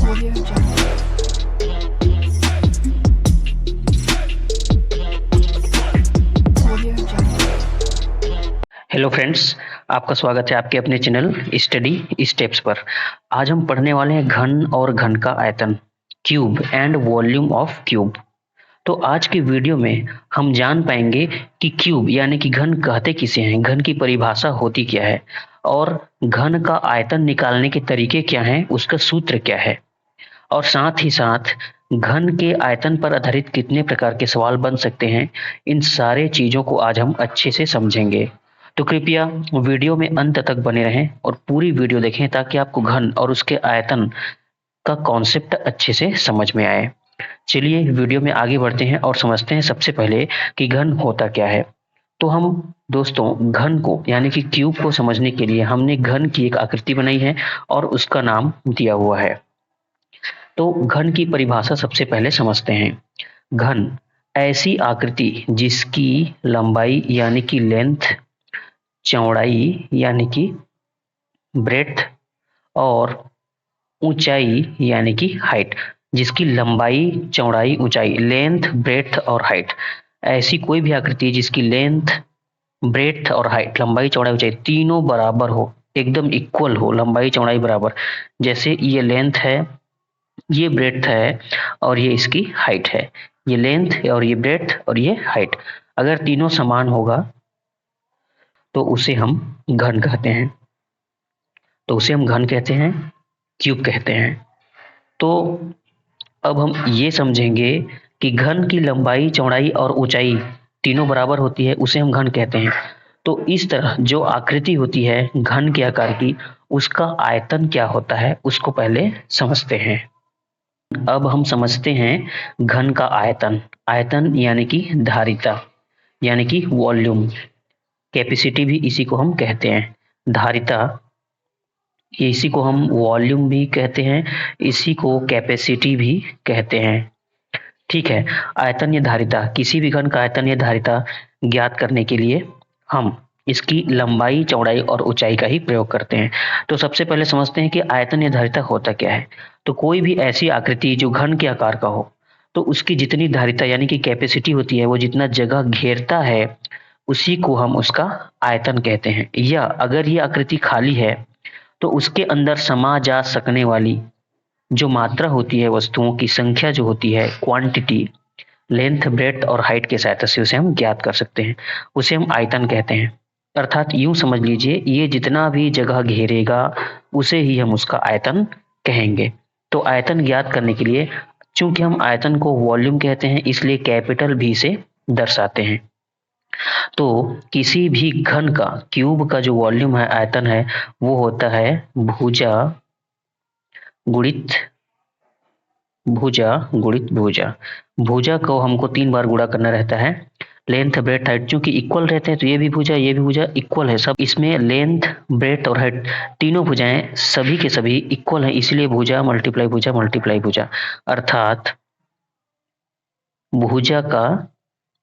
Audio Jungle. Audio Jungle. Hello friends, आपका स्वागत है आपके अपने चैनल स्टडी स्टेप्स पर। आज हम पढ़ने वाले हैं घन और घन का आयतन, cube and volume of cube. तो आज की वीडियो में हम जान पाएंगे कि क्यूब यानी कि घन कहते किसे हैं, घन की परिभाषा होती क्या है और घन का आयतन निकालने के तरीके क्या हैं, उसका सूत्र क्या है, और साथ ही साथ घन के आयतन पर आधारित कितने प्रकार के सवाल बन सकते हैं। इन सारे चीजों को आज हम अच्छे से समझेंगे। तो कृपया वीडियो में अंत तक बने रहें और पूरी वीडियो देखें ताकि आपको घन और उसके आयतन का कॉन्सेप्ट अच्छे से समझ में आए। चलिए वीडियो में आगे बढ़ते हैं और समझते हैं सबसे पहले कि घन होता क्या है। तो हम दोस्तों घन को यानी कि क्यूब को समझने के लिए हमने घन की एक आकृति बनाई है और उसका नाम दिया हुआ है। तो घन की परिभाषा सबसे पहले समझते हैं। घन ऐसी आकृति जिसकी लंबाई यानी कि लेंथ, चौड़ाई यानी कि ब्रेड्थ और ऊंचाई यानी कि हाइट, जिसकी लंबाई, चौड़ाई, ऊंचाई, लेंथ, ब्रेड्थ और हाइट, ऐसी कोई भी आकृति जिसकी लेंथ, ब्रेड्थ और हाइट, लंबाई, चौड़ाई, ऊंचाई तीनों बराबर हो, एकदम इक्वल हो, लंबाई चौड़ाई बराबर। जैसे ये लेंथ है, ये ब्रेड्थ है और ये इसकी हाइट है, ये लेंथ और ये ब्रेड्थ और ये हाइट, अगर तीनों समान होगा तो उसे हम घन कहते हैं। तो उसे हम घन कहते हैं, क्यूब कहते हैं। तो अब हम ये समझेंगे कि घन की लंबाई, चौड़ाई और ऊंचाई तीनों बराबर होती है, उसे हम घन कहते हैं। तो इस तरह जो आकृति होती है घन के आकार की, उसका आयतन क्या होता है उसको पहले समझते हैं। अब हम समझते हैं घन का आयतन। आयतन यानी कि धारिता यानी कि वॉल्यूम, कैपेसिटी भी इसी को हम कहते हैं। धारिता, इसी को हम वॉल्यूम भी कहते हैं, इसी को कैपेसिटी भी कहते हैं। ठीक है। आयतन या धारिता, किसी भी घन का आयतन या धारिता ज्ञात करने के लिए हम इसकी लंबाई, चौड़ाई और ऊंचाई का ही प्रयोग करते हैं। तो सबसे पहले समझते हैं कि आयतन या धारिता होता क्या है। तो कोई भी ऐसी आकृति जो घन के आकार का हो, तो उसकी जितनी धारिता यानी कि कैपेसिटी होती है, वो जितना जगह घेरता है, उसी को हम उसका आयतन कहते हैं। या अगर ये आकृति खाली है तो उसके अंदर समा जा सकने वाली जो मात्रा होती है, वस्तुओं की संख्या जो होती है, क्वांटिटी, लेंथ, ब्रेड्थ और हाइट के सहायता से उसे हम ज्ञात कर सकते हैं, उसे हम आयतन कहते हैं। अर्थात यूं समझ लीजिए, ये जितना भी जगह घेरेगा उसे ही हम उसका आयतन कहेंगे। तो आयतन ज्ञात करने के लिए, चूंकि हम आयतन को वॉल्यूम कहते हैं, इसलिए कैपिटल भी से दर्शाते हैं। तो किसी भी घन का, क्यूब का जो वॉल्यूम है, आयतन है, वो होता है भुजा गुणित भुजा गुणित भुजा। भुजा को हमको 3 बार गुणा करना रहता है। लेंथ, ब्रेड्थ, हाइट चूंकि इक्वल रहते हैं तो ये भी भुजा इक्वल है। सब इसमें लेंथ, ब्रेड्थ और हाइट तीनों भुजाएं सभी के सभी इक्वल हैं, इसलिए भुजा मल्टीप्लाई भुजा मल्टीप्लाई भुजा, अर्थात भुजा का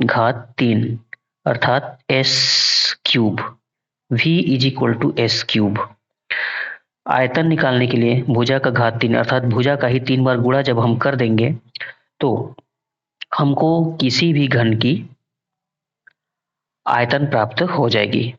घात 3, अर्थात S cube. V is equal to S cube. आयतन निकालने के लिए भुजा का घात 3 अर्थात भुजा का ही 3 बार गुणा जब हम कर देंगे तो हमको किसी भी घन की आयतन प्राप्त हो जाएगी।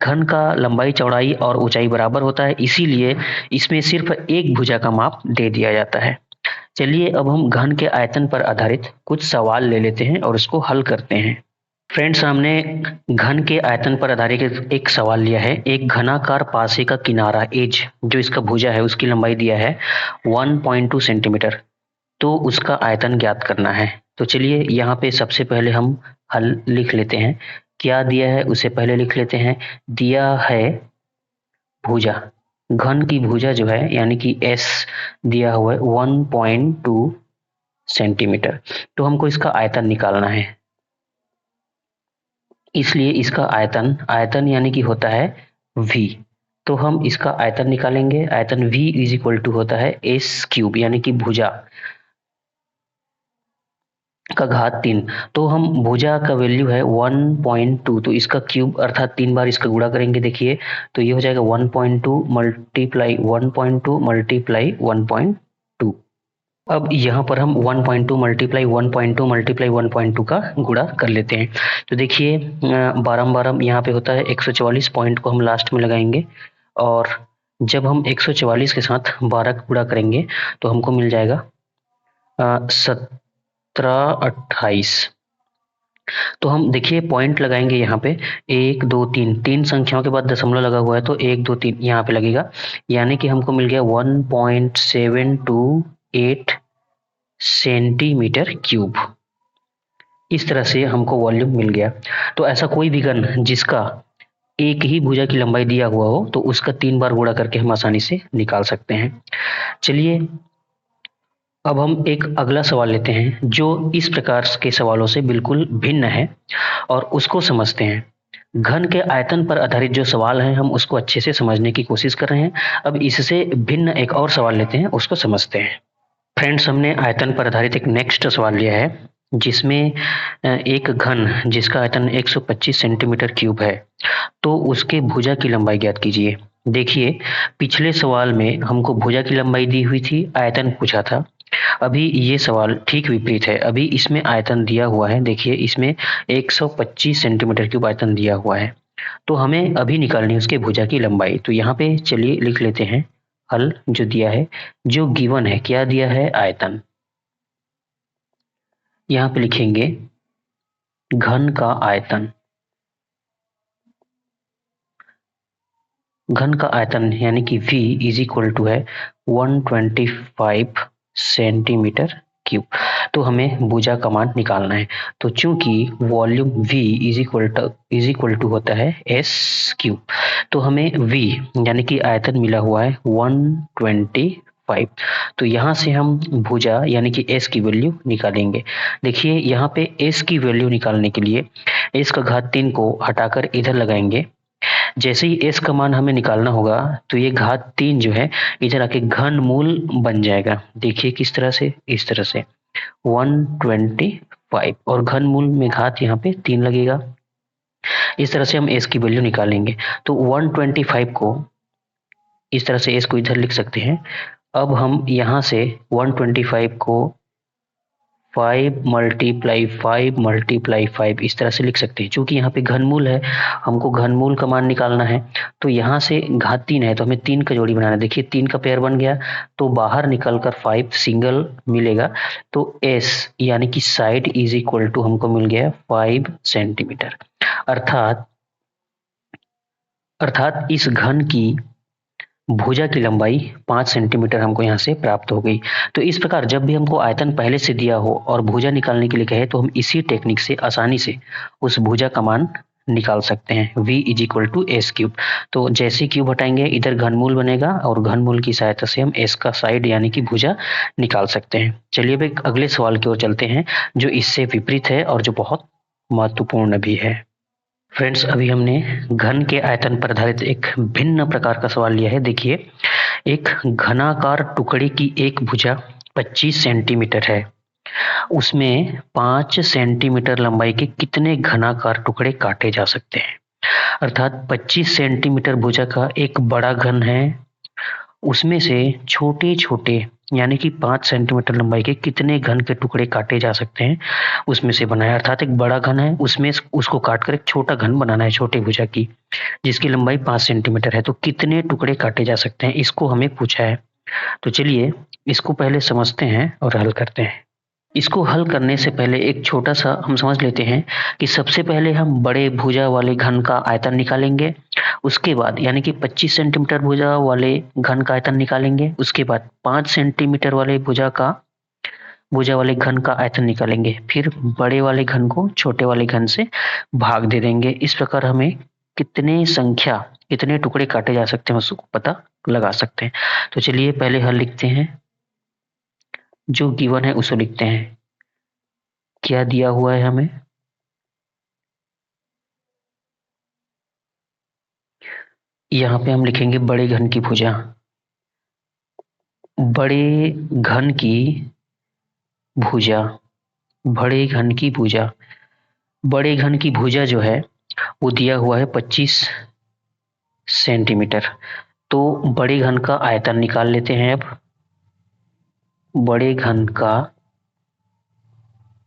घन का लंबाई, चौड़ाई और ऊंचाई बराबर होता है, इसीलिए इसमें सिर्फ एक भुजा का माप दे दिया जाता है। चलिए अब हम घन के आयतन पर आधारित कुछ सवाल ले लेते हैं और उसको हल करते हैं। फ्रेंड्स, हमने घन के आयतन पर आधारित एक सवाल लिया है। एक घनाकार पासे का किनारा, एज, जो इसका भुजा है, उसकी लंबाई दिया है 1.2 सेंटीमीटर, तो उसका आयतन ज्ञात करना है। तो चलिए यहाँ पे सबसे पहले हम हल लिख लेते हैं। क्या दिया है उसे पहले लिख लेते हैं। दिया है भुजा, घन की भुजा जो है यानी कि एस दिया हुआ है 1.2 सेंटीमीटर, तो हमको इसका आयतन निकालना है। इसलिए इसका आयतन यानी कि होता है V, तो हम इसका आयतन निकालेंगे। आयतन V इज इक्वल टू होता है एस क्यूब यानी कि भुजा का घात 3। तो हम भुजा का वैल्यू है 1.2, तो इसका क्यूब अर्थात 3 बार इसका गुणा करेंगे। देखिए तो ये हो जाएगा 1.2 मल्टीप्लाई 1.2 मल्टीप्लाई 1.2, 2। अब यहाँ पर हम 1.2 मल्टीप्लाई 1.2 मल्टीप्लाई 1.2 का गुणा कर लेते हैं। तो देखिए 12 यहाँ पे होता है 144, पॉइंट को हम लास्ट में लगाएंगे और जब हम 144 के साथ 12 का गुणा करेंगे तो हमको मिल जाएगा 1728। तो हम देखिए पॉइंट लगाएंगे यहाँ पे 1 2 3, तीन संख्याओं के बाद दशमलव लगा हुआ है तो 1 2 3 यहाँ पे लगेगा, यानी कि हमको मिल गया 1.728 सेंटीमीटर क्यूब। इस तरह से हमको वॉल्यूम मिल गया। तो ऐसा कोई भी घन जिसका एक ही भुजा की लंबाई दिया हुआ हो तो उसका 3 बार गुणा करके हम आसानी से निकाल सकते हैं। चलिए अब हम एक अगला सवाल लेते हैं जो इस प्रकार के सवालों से बिल्कुल भिन्न है और उसको समझते हैं। घन के आयतन पर आधारित जो सवाल है हम उसको अच्छे से समझने की कोशिश कर रहे हैं। अब इससे भिन्न एक और सवाल लेते हैं, उसको समझते हैं। फ्रेंड्स, हमने आयतन पर आधारित एक नेक्स्ट सवाल लिया है जिसमें एक घन जिसका आयतन 125 सेंटीमीटर क्यूब है, तो उसके भुजा की लंबाई ज्ञात कीजिए। देखिए पिछले सवाल में हमको भुजा की लंबाई दी हुई थी, आयतन पूछा था। अभी ये सवाल ठीक विपरीत है। अभी इसमें आयतन दिया हुआ है, देखिए इसमें 125 सेंटीमीटर क्यूब आयतन दिया हुआ है, तो हमें अभी निकालनी है उसके भुजा की लंबाई। तो यहाँ पे चलिए लिख लेते हैं हल जो दिया है, जो गिवन है क्या दिया है, आयतन। यहाँ पे लिखेंगे घन का आयतन। घन का आयतन यानी कि V इज इक्वल टू है 125 सेंटीमीटर क्यूब। तो हमें भुजा का मान निकालना है। तो चूंकि volume V is equal to होता है S क्यूब, तो हमें V यानी कि आयतन मिला हुआ है 125। तो यहाँ से हम भुजा यानी कि S की वैल्यू निकालेंगे। देखिए यहाँ पे S की वैल्यू निकालने के लिए S का घात 3 को हटाकर इधर लगाएंगे। जैसे ही S का मान हमें निकालना होगा तो ये घात 3 जो है इधर आके घन मूल बन जाएगा। देखिए किस तरह से, इस तरह से 125 और घन मूल में घात यहाँ पे 3 लगेगा। इस तरह से हम S की वैल्यू निकालेंगे। तो 125 को इस तरह से S को इधर लिख सकते हैं। अब हम यहाँ से 125 को 5 मल्टीप्लाई 5 इस तरह से लिख सकते हैं। चूंकि यहाँ पे घनमूल है, हमको घनमूल का मान निकालना है, तो यहाँ से घात 3 है तो हमें 3 का जोड़ी बनाना है। देखिए 3 का पेयर बन गया तो बाहर निकलकर 5 सिंगल मिलेगा। तो S यानी कि साइड इज इक्वल टू हमको मिल गया 5 सेंटीमीटर। अर्थात इस घन की भुजा की लंबाई 5 सेंटीमीटर हमको यहाँ से प्राप्त हो गई। तो इस प्रकार जब भी हमको आयतन पहले से दिया हो और भुजा निकालने के लिए कहे तो हम इसी टेक्निक से आसानी से उस भुजा का मान निकाल सकते हैं। V is equal to S cube. तो जैसे क्यूब हटाएंगे इधर घनमूल बनेगा और घनमूल की सहायता से हम S का साइड यानी कि भुजा निकाल सकते हैं। चलिए अब एक अगले सवाल की ओर चलते हैं जो इससे विपरीत है और जो बहुत महत्वपूर्ण भी है। फ्रेंड्स, अभी हमने घन के आयतन पर आधारित एक भिन्न प्रकार का सवाल लिया है। देखिए एक घनाकार टुकड़े की एक भुजा 25 सेंटीमीटर है, उसमें 5 सेंटीमीटर लंबाई के कितने घनाकार टुकड़े काटे जा सकते हैं। अर्थात 25 सेंटीमीटर भुजा का एक बड़ा घन है, उसमें से छोटे छोटे यानी कि 5 सेंटीमीटर लंबाई के कितने घन के टुकड़े काटे जा सकते हैं उसमें से बनाया। अर्थात एक बड़ा घन है, उसमें उसको काटकर एक छोटा घन बनाना है छोटे भुजा की, जिसकी लंबाई 5 सेंटीमीटर है। तो कितने टुकड़े काटे जा सकते हैं इसको हमें पूछा है। तो चलिए इसको पहले समझते हैं और हल करते हैं। इसको हल करने से पहले एक छोटा सा हम समझ लेते हैं कि सबसे पहले हम बड़े भुजा वाले घन का आयतन निकालेंगे। उसके बाद यानी कि 25 सेंटीमीटर भुजा वाले घन का आयतन निकालेंगे। उसके बाद 5 सेंटीमीटर वाले भुजा वाले घन का आयतन निकालेंगे। फिर बड़े वाले घन को छोटे वाले घन से भाग दे देंगे। इस प्रकार हमें कितने टुकड़े काटे जा सकते हैं उसको पता लगा सकते हैं। तो चलिए पहले हल लिखते हैं, जो गिवन है उसको लिखते हैं। क्या दिया हुआ है हमें, यहाँ पे हम लिखेंगे बड़े घन की भुजा। बड़े घन की भुजा बड़े घन की भुजा बड़े घन की भुजा जो है वो दिया हुआ है 25 सेंटीमीटर। तो बड़े घन का आयतन निकाल लेते हैं। अब बड़े घन का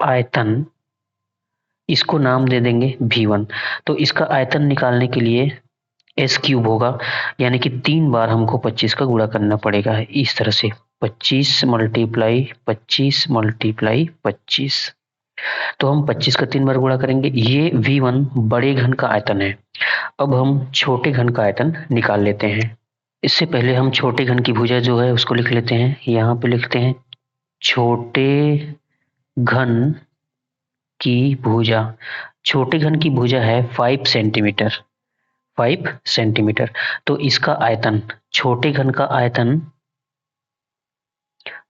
आयतन, इसको नाम दे देंगे V1। तो इसका आयतन निकालने के लिए एस क्यूब होगा, यानी कि 3 बार हमको 25 का गुणा करना पड़ेगा इस तरह से, 25 मल्टीप्लाई 25 मल्टीप्लाई 25। तो हम 25 का 3 बार गुणा करेंगे। ये V1 बड़े घन का आयतन है। अब हम छोटे घन का आयतन निकाल लेते हैं। इससे पहले हम छोटे घन की भुजा जो है उसको लिख लेते हैं। यहाँ पे लिखते हैं छोटे घन की भुजा। छोटे घन की भुजा है 5 सेंटीमीटर, 5 सेंटीमीटर। तो इसका आयतन, छोटे घन का आयतन,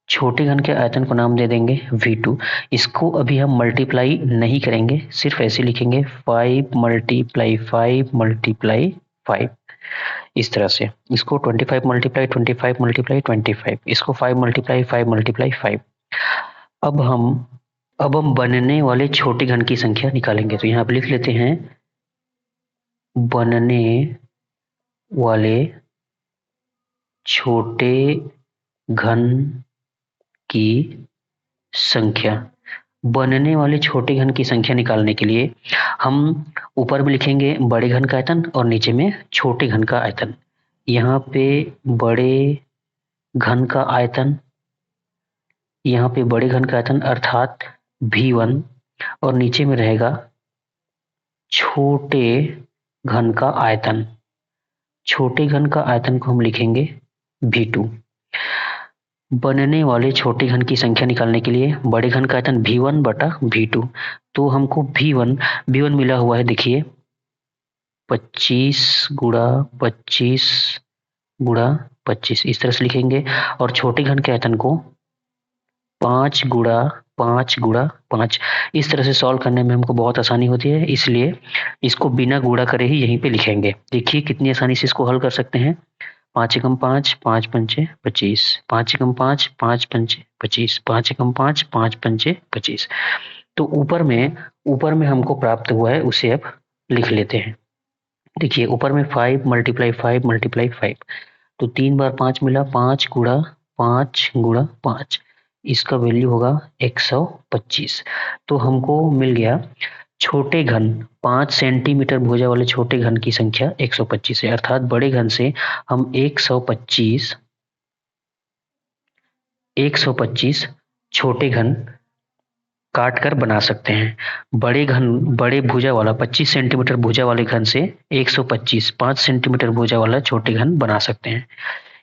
छोटे घन के आयतन को नाम दे देंगे V2। इसको अभी हम मल्टीप्लाई नहीं करेंगे, सिर्फ ऐसे लिखेंगे 5 मल्टीप्लाई 5 मल्टीप्लाई 5, इस तरह से। इसको 25 मल्टीप्लाई 25 मल्टीप्लाई 25, इसको 5 मल्टीप्लाई 5 मल्टीप्लाई 5। अब हम बनने वाले छोटे घन की संख्या निकालेंगे। तो यहाँ पे लिख लेते हैं बनने वाले छोटे घन की संख्या। बनने वाले छोटे घन की संख्या निकालने के लिए हम ऊपर में लिखेंगे बड़े घन का आयतन और नीचे में छोटे घन का आयतन। यहाँ पे बड़े घन का आयतन, यहाँ पे बड़े घन का आयतन अर्थात V1, और नीचे में रहेगा छोटे घन का आयतन। छोटे घन का आयतन को हम लिखेंगे V2। बनने वाले छोटे घन की संख्या निकालने के लिए बड़े घन का आयतन V1 बटा V2। तो हमको V1 मिला हुआ है, देखिए 25 गुणा 25 गुणा 25, इस तरह से लिखेंगे। और छोटे घन के आयतन को 5 गुणा 5 गुणा 5। इस तरह से सॉल्व करने में हमको बहुत आसानी होती है, इसलिए इसको बिना गुणा करे ही यहीं पे लिखेंगे। देखिए कितनी आसानी से इसको हल कर सकते हैं। 5 एकम 5, 5 पंचे 25, 5 एकम 5, 5 पंचे 25, 5 एकम 5, 5 पंचे 25। तो ऊपर में हमको प्राप्त हुआ है, उसे अब लिख लेते हैं। देखिए ऊपर में 5 मल्टीप्लाई 5 मल्टीप्लाई 5, तो 3 बार 5 मिला, 5 गुणा 5 गुणा 5, इसका वैल्यू होगा 125। तो हमको मिल गया छोटे घन 5 सेंटीमीटर भुजा वाले छोटे घन की संख्या 125 है। अर्थात बड़े घन से हम 125 छोटे घन काट कर बना सकते हैं। बड़े भुजा वाला 25 सेंटीमीटर भुजा वाले घन से 125 5 सेंटीमीटर भुजा वाला छोटे घन बना सकते हैं।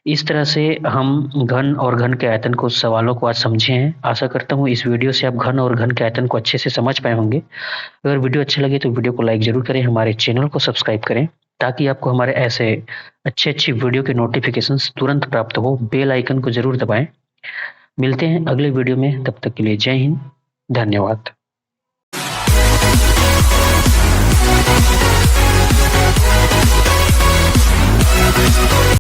इस तरह से हम घन और घन के आयतन को, सवालों को आज समझे हैं। आशा करता हूँ इस वीडियो से आप घन और घन के आयतन को अच्छे से समझ पाए होंगे। अगर वीडियो अच्छा लगे तो वीडियो को लाइक जरूर करें, हमारे चैनल को सब्सक्राइब करें, ताकि आपको हमारे ऐसे अच्छे वीडियो के नोटिफिकेशंस तुरंत प्राप्त हो। बेल आइकन को जरूर दबाएं। मिलते हैं अगले वीडियो में, तब तक के लिए जय हिंद, धन्यवाद।